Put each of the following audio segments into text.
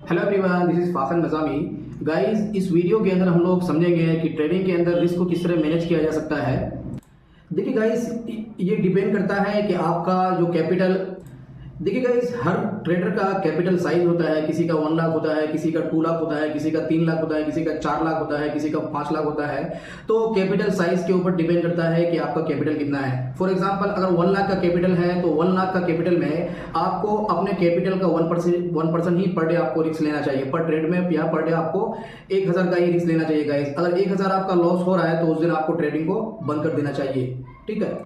Hello everyone, this is Fasan Najami. Guys, इस video के अंदर हम लोग समझेंगे कि ट्रेडिंग के अंदर रिस्क को किस तरह मैनेज किया जा सकता है। देखिए गाइस, ये डिपेंड करता है कि आपका जो कैपिटल, देखिए गाइस, हर ट्रेडर का कैपिटल साइज होता है। किसी का 1 लाख होता है, किसी का 2 लाख होता है, किसी का 3 लाख होता है, किसी का 4 लाख होता है, किसी का 5 लाख होता है। तो कैपिटल साइज के ऊपर डिपेंड करता है कि आपका कैपिटल कितना है। फॉर एग्जांपल, अगर 1 लाख का कैपिटल है तो 1 लाख का कैपिटल में आपको अपने कैपिटल का 1% ही पर डे आपको रिस्क लेना चाहिए। पर ट्रेड में या पर डे आपको 1000 का ही रिस्क लेना चाहिए गाइस। अगर 1000 आपका लॉस हो रहा है तो उस दिन आपको ट्रेडिंग को बंद कर देना चाहिए, ठीक है।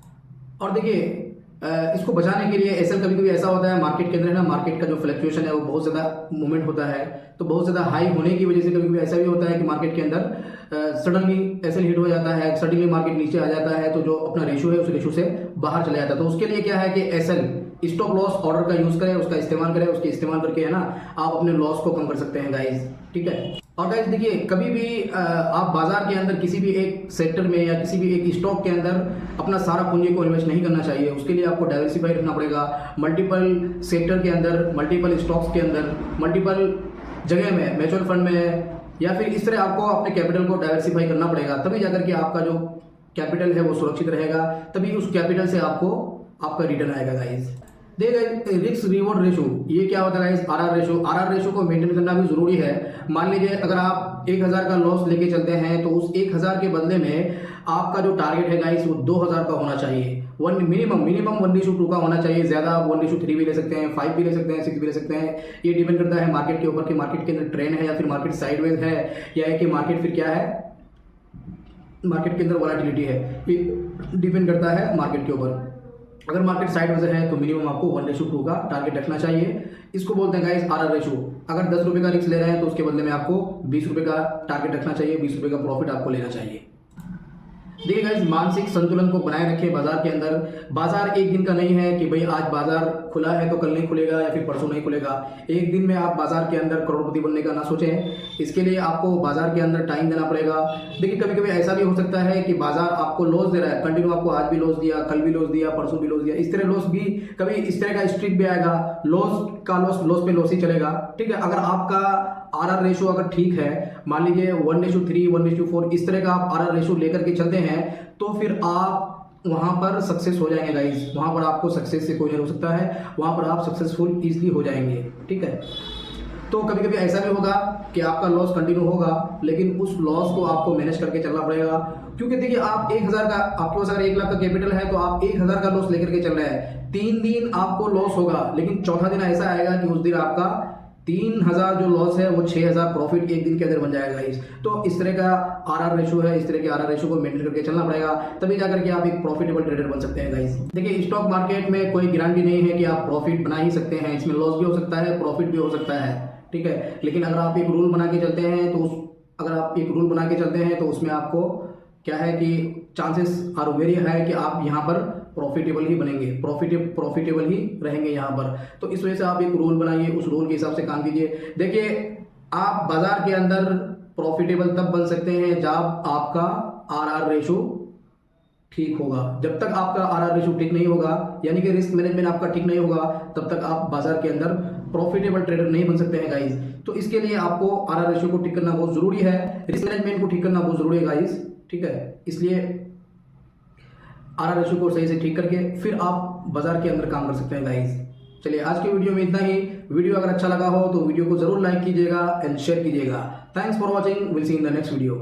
और देखिए, इसको बचाने के लिए एसएल कभी कभी ऐसा होता है मार्केट के अंदर, है ना, मार्केट का जो फ्लक्चुएशन है वो बहुत ज़्यादा मूवमेंट होता है। तो बहुत ज़्यादा हाई होने की वजह से कभी कभी ऐसा भी होता है कि मार्केट के अंदर सडनली एसएल हिट हो जाता है, सडनली मार्केट नीचे आ जाता है, तो जो अपना रेशो है उस रेशो से बाहर चला जाता है। तो उसके लिए क्या है कि एसएल स्टॉप लॉस ऑर्डर का यूज़ करें, उसका इस्तेमाल करें। उसके इस्तेमाल करके, है ना, आप अपने लॉस को कम कर सकते हैं गाइज, ठीक है। और गाइज देखिए, कभी भी आप बाजार के अंदर किसी भी एक सेक्टर में या किसी भी एक स्टॉक के अंदर अपना सारा पूंजी को इन्वेस्ट नहीं करना चाहिए। उसके लिए आपको डाइवर्सिफाई रखना पड़ेगा। मल्टीपल सेक्टर के अंदर, मल्टीपल स्टॉक्स के अंदर, मल्टीपल जगह में, म्यूचुअल फंड में, या फिर इस तरह आपको अपने कैपिटल को डाइवर्सिफाई करना पड़ेगा। तभी जाकर के आपका जो कैपिटल है वो सुरक्षित रहेगा, तभी उस कैपिटल से आपको आपका रिटर्न आएगा गाइज। देखिए, रिस्क रिवॉर्ड रेशो, ये क्या होता है गाइस? आरआर रेशो को मेंटेन करना भी जरूरी है। मान लीजिए अगर आप 1000 का लॉस लेके चलते हैं तो उस 1000 के बदले में आपका जो टारगेट है गाइस वो 2000 का होना चाहिए। मिनिमम 1:2 का होना चाहिए। ज्यादा 1:3 भी ले सकते हैं, 5 भी ले सकते हैं, 6 भी ले सकते हैं। ये डिपेंड करता है मार्केट के ऊपर कि मार्केट के अंदर ट्रेंड है या फिर मार्केट साइडवेज है, या कि मार्केट फिर क्या है, मार्केट के अंदर वॉलेटिलिटी है। ये डिपेंड करता है मार्केट के ऊपर। अगर मार्केट साइड वजह है तो मिनिमम आपको 1:2 का टारगेट रखना चाहिए। इसको बोलते हैं गाइस आरआर रेशो। अगर 10 रुपए का रिस्क ले रहे हैं तो उसके बदले में आपको 20 रुपए का टारगेट रखना चाहिए, 20 रुपए का प्रॉफिट आपको लेना चाहिए। देखिए गाइस, मानसिक संतुलन को बनाए रखें बाजार के अंदर। बाजार एक दिन का नहीं है कि भाई आज बाजार खुला है तो कल नहीं खुलेगा या फिर परसों नहीं खुलेगा। एक दिन में आप बाजार के अंदर करोड़पति बनने का ना सोचें। इसके लिए आपको बाजार के अंदर टाइम देना पड़ेगा। देखिए, कभी कभी ऐसा भी हो सकता है कि बाजार आपको लॉस दे रहा है, कंटिन्यू आपको आज भी लॉस दिया, कल भी लॉस दिया, परसों भी लॉस दिया। इस तरह लॉस भी कभी इस तरह का स्ट्रीक भी आएगा, लॉस पे लॉस ही चलेगा, ठीक है। अगर आपका आरआर रेशो अगर ठीक है, मान लीजिए 1:3, 1:4, इस तरह का आप आरआर रेशो लेकर के चलते हैं तो फिर आप वहां पर सक्सेस हो जाएंगे गाइस। वहां पर आपको सक्सेस से कोई नहीं हो सकता है, वहां पर आप सक्सेसफुल इजीली हो जाएंगे, ठीक है। तो कभी कभी ऐसा भी होगा कि आपका लॉस कंटिन्यू होगा, लेकिन उस लॉस को आपको मैनेज करके चलना पड़ेगा। क्योंकि देखिए, आप 1000 का, आपके पास अगर 1 लाख का कैपिटल है तो आप 1000 का लॉस लेकर के चल रहे हैं। 3 दिन आपको लॉस होगा, लेकिन चौथा दिन ऐसा आएगा कि उस दिन आपका 3000 जो लॉस है वो 6000 प्रॉफिट एक दिन के अंदर बन जाएगा गाइस। तो इस तरह का आरआर रेशो है, इस तरह के आरआर रेशो को मेंटेन करके चलना पड़ेगा, तभी जाकर के आप एक प्रॉफिटेबल ट्रेडर बन सकते हैं गाइस। देखिए, स्टॉक मार्केट में कोई गारंटी नहीं है कि आप प्रॉफिट बना ही सकते हैं। इसमें लॉस भी हो सकता है, प्रॉफिट भी हो सकता है, ठीक है। लेकिन अगर आप एक रूल बना के चलते हैं तो उसमें आपको क्या है कि चांसेस आर वेरी हाई कि आप यहाँ पर प्रॉफिटेबल ही बनेंगे, प्रॉफिटेबल ही रहेंगे यहाँ पर। तो इस वजह से आप एक रूल बनाइए, उस रूल के हिसाब से काम कीजिए। देखिए, आप बाजार के अंदर प्रॉफिटेबल तब बन सकते हैं जब आपका आरआर रेशो ठीक होगा। जब तक आपका आरआर रेशो ठीक नहीं होगा, यानी कि रिस्क मैनेजमेंट आपका ठीक नहीं होगा, तब तक आप बाजार के अंदर प्रॉफिटेबल ट्रेडर नहीं बन सकते हैं गाइस। तो इसके लिए आपको आरआर रेशो को ठीक करना बहुत जरूरी है, रिस्क मैनेजमेंट को ठीक करना बहुत जरूरी है गाइस, ठीक है। इसलिए आरआर रेशो को सही से ठीक करके फिर आप बाजार के अंदर काम कर सकते हैं गाइस। चलिए, आज की वीडियो में इतना ही। वीडियो अगर अच्छा लगा हो तो वीडियो को जरूर लाइक कीजिएगा एंड शेयर कीजिएगा। Thanks for watching, will see in the next video.